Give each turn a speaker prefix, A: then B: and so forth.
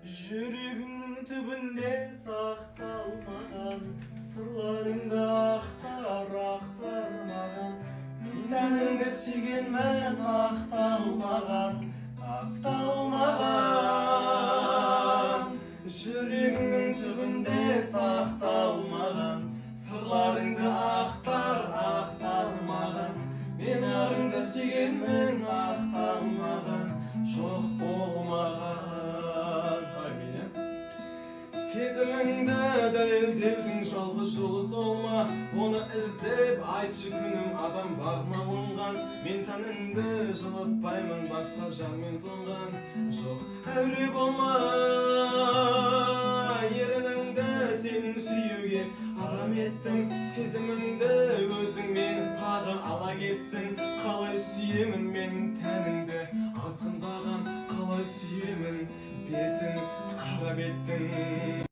A: Жүрегімнің түбінде сақталмаған сырларыңды ақтар маған. Мен тәніңді сүйгенмін, ақталмаған. Жүрегімнің түбінде сақталмаған сырларыңды ақтар маған. Мен арыңды сүйгенмін, ақталмаған, жоқ болмаған. Сезіміңді дәлелдеудің жалғыз жолы сол ма? Оны іздеп айтшы күнім, адам бар ма оңған? Мен тәніңді жылытпаймын, басқа жанмен тұнған. Жоқ, әуре болма, ерініңді сенің сүюге арам еттім. Сезіміңді өзіңмен тағы ала кеттің. Қалай сүйемін мен тәніңді азғындаған, қалай сүйемін бетін, қара беттің.